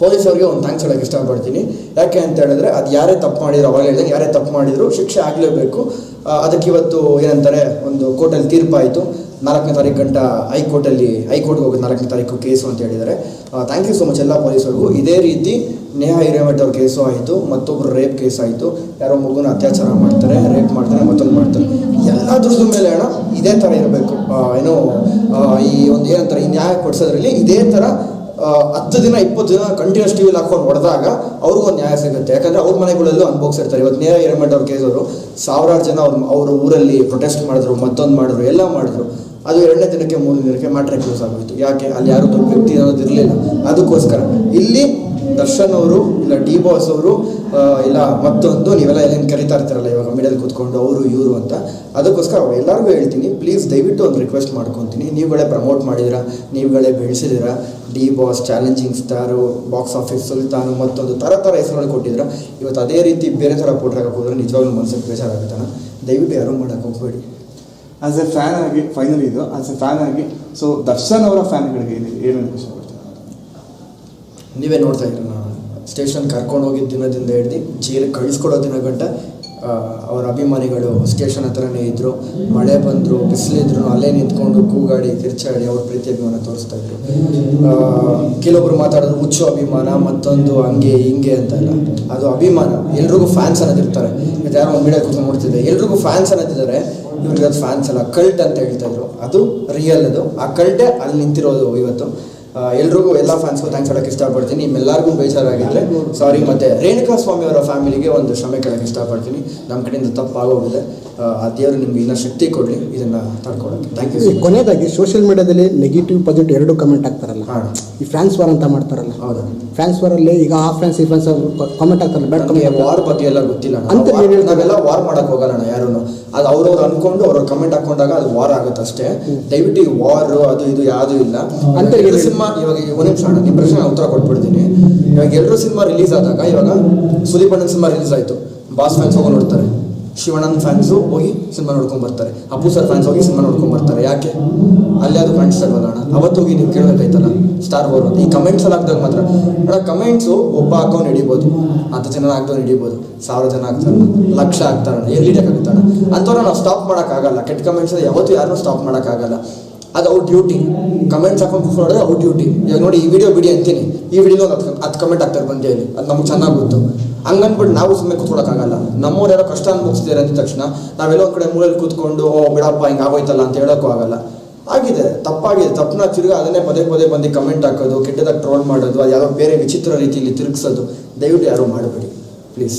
ಪೊಲೀಸವ್ರಿಗೆ ಒಂದು ಥ್ಯಾಂಕ್ಸ್ ಹೇಳೋಕ್ಕೆ ಇಷ್ಟಪಡ್ತೀನಿ. ಯಾಕೆ ಅಂತ ಹೇಳಿದ್ರೆ ಅದು ಯಾರೇ ತಪ್ಪು ಮಾಡಿದ್ರು, ಅವಾಗ ಹೇಳಿದಾಗ ಯಾರೇ ತಪ್ಪು ಮಾಡಿದ್ರು ಶಿಕ್ಷೆ ಆಗಲೇಬೇಕು. ಅದಕ್ಕೆ ಇವತ್ತು ಏನಂತಾರೆ, ಒಂದು ಕೋರ್ಟಲ್ಲಿ ತೀರ್ಪಾಯಿತು. 4ನೇ ತಾರೀಕು ಗಂಟ ಹೈಕೋರ್ಟ್ಗೆ ಹೋಗೋದು 4ನೇ ತಾರೀಕು ಕೇಸು ಅಂತ ಹೇಳಿದ್ದಾರೆ. ಥ್ಯಾಂಕ್ ಯು ಸೊ ಮಚ್ ಎಲ್ಲ ಪೊಲೀಸರಿಗೂ. ಇದೇ ರೀತಿ ನೇಹಾ ಹಿರೇಮಠ ಅವ್ರ ಕೇಸು ಆಯಿತು, ಮತ್ತೊಬ್ಬರು ರೇಪ್ ಕೇಸ್ ಆಯಿತು, ಯಾರೋ ಮಗುನ ಅತ್ಯಾಚಾರ ಮಾಡ್ತಾರೆ, ರೇಪ್ ಮಾಡ್ತಾರೆ, ಮತ್ತೊಂದು ಮಾಡ್ತಾರೆ. ಎಲ್ಲದ್ರದ್ದು ಮೇಲೆ ಅಣ್ಣ ಇದೇ ಥರ ಇರಬೇಕು. ಏನೋ ಈ ಒಂದು ಏನಂತಾರೆ, ಈ ನ್ಯಾಯ ಕೊಡಿಸೋದ್ರಲ್ಲಿ ಇದೇ ಥರ 10 ದಿನ 20 ದಿನ ಕಂಟಿನ್ಯೂಸ್ ಟಿವಿಲಿ ಹಾಕೊಂಡು ಹೊಡೆದಾಗ ಅವ್ರಿಗೂ ಒಂದು ನ್ಯಾಯ ಸಿಗುತ್ತೆ. ಯಾಕಂದರೆ ಅವ್ರ ಮನೆಗಳಲ್ಲೂ ಅನುಭವಿಸಿರ್ತಾರೆ. ಇವತ್ತು ನೇಹಾ ಹಿರೇಮಠ ಅವ್ರ ಕೇಸವರು ಸಾವಿರಾರು ಜನ ಅವ್ರ ಊರಲ್ಲಿ ಪ್ರೊಟೆಸ್ಟ್ ಮಾಡಿದ್ರು, ಮತ್ತೊಂದು ಮಾಡಿದ್ರು, ಎಲ್ಲ ಮಾಡಿದ್ರು. ಅದು 2ನೇ ದಿನಕ್ಕೆ 3ನೇ ದಿನಕ್ಕೆ ಮ್ಯಾಟ್ರ್ ಕ್ಲೋಸ್ ಆಗೋಯಿತು. ಯಾಕೆ? ಅಲ್ಲಿ ಯಾರು ದೊಡ್ಡ ವ್ಯಕ್ತಿ ಅನ್ನೋದು ಇರಲಿಲ್ಲ. ಅದಕ್ಕೋಸ್ಕರ ಇಲ್ಲಿ ದರ್ಶನ್ ಅವರು ಇಲ್ಲ ಡಿ ಬಾಸ್ ಅವರು ಇಲ್ಲ ಮತ್ತೊಂದು ನೀವೆಲ್ಲ ಎಲ್ಲಿಂದ ಕರಿತಾ ಇರ್ತಾರಲ್ಲ ಇವಾಗ ಮೀಡಿಯಲ್ಲಿ ಕೂತ್ಕೊಂಡು ಅವರು ಇವರು ಅಂತ, ಅದಕ್ಕೋಸ್ಕರ ಎಲ್ಲರಿಗೂ ಹೇಳ್ತೀನಿ, ಪ್ಲೀಸ್ ದಯವಿಟ್ಟು ಒಂದು ರಿಕ್ವೆಸ್ಟ್ ಮಾಡ್ಕೊತೀನಿ. ನೀವುಗಳೇ ಪ್ರಮೋಟ್ ಮಾಡಿದಿರಾ, ನೀವುಗಳೇ ಬೆಳೆಸಿದಿರಾ. D boss, challenging star, box office ಸುಲ್ತಾನು, ಮತ್ತೊಂದು ಥರ ಹೆಸರುಗಳು ಕೊಟ್ಟಿದ್ದೀರಾ. ಇವತ್ತು ಅದೇ ರೀತಿ ಬೇರೆ ಥರ ಪೋಟ್ರಾಗ ಹೋದ್ರೆ ನಿಜವಾಗ್ಲೂ ಮನಸ್ಸಿಗೆ ಬೇಜಾರಾಗುತ್ತಾನ. ದಯವಿಟ್ಟು ಯಾರೂ ಮಾಡೋಕ್ಕೆ ಹೋಗಬೇಡಿ. ಆಸ್ ಎ ಫ್ಯಾನ್ ಆಗಿ ಫೈನಲಿ ಇದು ಆಸ್ ಎ ಫ್ಯಾನ್ ಆಗಿ ಸೊ ದರ್ಶನ್ ಅವರ ಫ್ಯಾನ್ಗಳಿಗೆ ಏನು ಇಷ್ಟಪಡ್ತೀನಿ? ನೀವೇ ನೋಡ್ತಾ ಇದ್ದೀರ, ನಾನು ಸ್ಟೇಷನ್ ಕರ್ಕೊಂಡು ಹೋಗಿದ್ದ ದಿನದಿಂದ ಹಿಡ್ದು ಜೈಲಿಗೆ ಕಳಿಸ್ಕೊಡೋ ದಿನ ಗಂಟ ಅವರ ಅಭಿಮಾನಿಗಳು ಸ್ಟೇಷನ್ ಹತ್ರನೇ ಇದ್ದರು. ಮಳೆ ಬಂದರು, ಬಿಸಿಲಿದ್ರು, ಅಲ್ಲೇ ನಿಂತ್ಕೊಂಡು ಕೂಗಾಡಿ ಕಿರ್ಚಾಡಿ ಅವ್ರ ಪ್ರೀತಿ ಅಭಿಮಾನ ತೋರಿಸ್ತಾ ಇದ್ರು. ಕೆಲವೊಬ್ರು ಮಾತಾಡಿದ್ರು ಹುಚ್ಚು ಅಭಿಮಾನ, ಮತ್ತೊಂದು ಹಂಗೆ ಹಿಂಗೆ ಅಂತ ಇಲ್ಲ. ಅದು ಅಭಿಮಾನ. ಎಲ್ರಿಗೂ ಫ್ಯಾನ್ಸ್ ಅನ್ನೋದಿರ್ತಾರೆ. ಇದು ಯಾರೋ ಒಂದು ಮೀಡಿಯಾ ಕೂತ್ಕೊಂಡು ನೋಡ್ತಿದ್ದೆ, ಎಲ್ರಿಗೂ ಫ್ಯಾನ್ಸ್ ಅನ್ನೋದಿದ್ದಾರೆ. ಇವ್ರಿಗೆ ಅದು ಫ್ಯಾನ್ಸ್ ಅಲ್ಲ, ಕಲ್ಟ್ ಅಂತ ಹೇಳ್ತಾ ಇದ್ರು. ಅದು ರಿಯಲ್. ಅದು ಆ ಕಲ್ಟೇ ಅಲ್ಲಿ ನಿಂತಿರೋದು ಇವತ್ತು. ಎಲ್ರಿಗೂ ಎಲ್ಲ ಫ್ಯಾನ್ಸ್ಗೂ ಥ್ಯಾಂಕ್ಸ್ ಹೇಳೋಕ್ಕೆ ಇಷ್ಟಪಡ್ತೀನಿ. ನಿಮ್ಮೆಲ್ಲರಿಗೂ ಬೇಜಾರಾಗಿದ್ದರೆ ಸಾರಿ. ಮತ್ತು ರೇಣುಕಾ ಸ್ವಾಮಿ ಅವರ ಫ್ಯಾಮಿಲಿಗೆ ಒಂದು ಕ್ಷಮೆ ಕೇಳೋಕ್ಕೆ ಇಷ್ಟಪಡ್ತೀನಿ. ನಮ್ಮ ಕಡೆಯಿಂದ ತಪ್ಪಾಗೋಗಿದೆ. ಆ ದೇವರು ನಿಮ್ಗೆ ಇನ್ನೂ ಶಕ್ತಿ ಕೊಡಲಿ ಇದನ್ನು ತಡ್ಕೊಳ್ಳೋಕ್ಕೆ. Thank you. ಕೊನೆಯದಾಗಿ ಸೋಷಿಯಲ್ ಮೀಡಿಯಾದಲ್ಲಿ ನೆಗೆಟಿವ್ ಪಾಸಿಟಿವ್ ಎರಡು ಕಮೆಂಟ್ ಆಗ್ತಾರಲ್ಲ, ಈ ಫ್ಯಾನ್ಸ್ ವಾರ್ ಅಂತ ಮಾಡ್ತಾರಲ್ಲ. ಹೌದಾ? ಫ್ಯಾನ್ಸ್ ವಾರಲ್ಲಿ ಈಗ ಆ ಫ್ಯಾನ್ಸ್ ಈ ಫ್ಯಾನ್ಸ್ ಕಾಮೆಂಟ್ ಆಗ್ತಾರಲ್ಲ, ಬ್ಯಾಡ್ ಕಮೆಂಟ್. ವಾರ್ ಬಗ್ಗೆ ಎಲ್ಲ ಗೊತ್ತಿಲ್ಲ ಅಂತ. ನಾವೆಲ್ಲ ವಾರ್ ಮಾಡೋಕ್ಕೆ ಹೋಗಲ್ಲ ಯಾರೂ. ಅದು ಅವ್ರವ್ರು ಅಂದ್ಕೊಂಡು ಅವ್ರವ್ರು ಕಮೆಂಟ್ ಹಾಕೊಂಡಾಗ ಅದು ವಾರ್ ಆಗುತ್ತೆ ಅಷ್ಟೇ. ದಯವಿಟ್ಟು ಈ ವಾರು ಅದು ಇದು ಯಾವುದೂ ಇಲ್ಲ ಅಂತ. ಸಿನಿಮಾ ಇವಾಗ ಒಂದು ನಿಮಿಷ ಅಣ್ಣ, ನಿಮ್ಮ ಪ್ರಶ್ನೆ ಉತ್ತರ ಕೊಟ್ಬಿಡ್ತೀನಿ. ಇವಾಗ ಎಲ್ಲರೂ ಸಿನಿಮಾ ರಿಲೀಸ್ ಆದಾಗ, ಇವಾಗ ಸುದೀಪ್ ಅಣ್ಣನ ಸಿನಿಮಾ ರಿಲೀಸ್ ಆಯಿತು, ಬಾಸ್ ಫ್ಯಾನ್ಸ್ ಹೋಗಿ ನೋಡ್ತಾರೆ. ಶಿವಣ್ಣನ ಫ್ಯಾನ್ಸು ಹೋಗಿ ಸಿನಿಮಾ ನೋಡ್ಕೊಂಡು ಬರ್ತಾರೆ. ಅಪ್ಪು ಸರ್ ಫ್ಯಾನ್ಸ್ ಹೋಗಿ ಸಿನಿಮಾ ನೋಡ್ಕೊಂಡು ಬರ್ತಾರೆ. ಯಾಕೆ? ಅಲ್ಲಿ ಅದು ಕಾಣಿಸ್ತಲ್ವಲ್ಲ ಅಣ್ಣ. ಅವತ್ತು ಹೋಗಿ ನೀವು ಕೇಳಬೇಕಾಯ್ತಲ್ಲ ಸ್ಟಾರ್ ವಾರ್ ಅಂತ. ಈ ಕಮೆಂಟ್ಸ್ ಎಲ್ಲ ಹಾಕ್ದಾಗ ಮಾತ್ರ ಅಣ್ಣ, ಕಮೆಂಟ್ಸು ಒಬ್ಬ ಹಾಕೋನು ಹಿಡಿಬೋದು, 10 ಜನ ಹಾಕ್ದವ್ನು ಹಿಡಿಬೋದು, 1000 ಜನ ಹಾಕ್ತಾರಣ್ಣ, 1,00,000 ಹಾಕ್ತಾರಣ್ಣ, ಎಲ್ಲಿ ಹಿಡಿಯೋಕ್ಕಾಗುತ್ತಣ್ಣ? ಅಂಥವ್ರನ್ನ ನಾವು ಸ್ಟಾಪ್ ಮಾಡೋಕ್ಕಾಗಲ್ಲ. ಕೆಟ್ಟ ಕಮೆಂಟ್ಸ್ ಯಾವತ್ತೂ ಯಾರನ್ನೂ ಸ್ಟಾಪ್ ಮಾಡೋಕ್ಕಾಗಲ್ಲ. ಅದು ಅವ್ರ ಡ್ಯೂಟಿ. ಕಮೆಂಟ್ಸ್ ಹಾಕೊಂಡು ಕೂತ್ಕೊಳ್ಳೋದು ಅವ್ರ ಡ್ಯೂಟಿ. ಇವಾಗ ನೋಡಿ, ಈ ವಿಡಿಯೋ ಬಿಡಿ ಅಂತೀನಿ, ಈ ವಿಡಿಯೋ 10 ಕಮೆಂಟ್ ಆಗ್ತಾರೆ ಬಂದೇಳಿ, ಅದು ನಮ್ಗೆ ಚೆನ್ನಾಗಿ ಗೊತ್ತು. ಹಂಗನ್ಬಿಟ್ಟು ನಾವು ಸುಮ್ಮನೆ ಕೂತ್ಕೊಳ್ಳೋಕ್ಕಾಗಲ್ಲ. ನಮ್ಮವ್ರು ಯಾರೋ ಕಷ್ಟ ಅನ್ಭವಿಸ್ತಿದ್ದಾರೆ ಅಂದ ತಕ್ಷಣ ನಾವೆಲ್ಲ ಒಂದು ಕಡೆ ಮೂಲೆಯಲ್ಲಿ ಕೂತ್ಕೊಂಡು ಬಿಡಪ್ಪ ಹಿಂಗೆ ಆಗೋಯ್ತಲ್ಲ ಅಂತ ಹೇಳೋಕ್ಕೂ ಆಗಲ್ಲ. ಆಗಿದೆ, ತಪ್ಪಾಗಿದೆ. ತಪ್ಪನ್ನ ತಿರ್ಗಿ ಅದನ್ನೇ ಪದೇ ಬಂದು ಕಮೆಂಟ್ ಹಾಕೋದು, ಕೆಟ್ಟದಾಗಿ ಟ್ರೋಲ್ ಮಾಡೋದು, ಅದು ಯಾವುದೋ ಬೇರೆ ವಿಚಿತ್ರ ರೀತಿಯಲ್ಲಿ ತಿರುಗಿಸೋದು ದಯವಿಟ್ಟು ಯಾರೂ ಮಾಡಬೇಡಿ ಪ್ಲೀಸ್.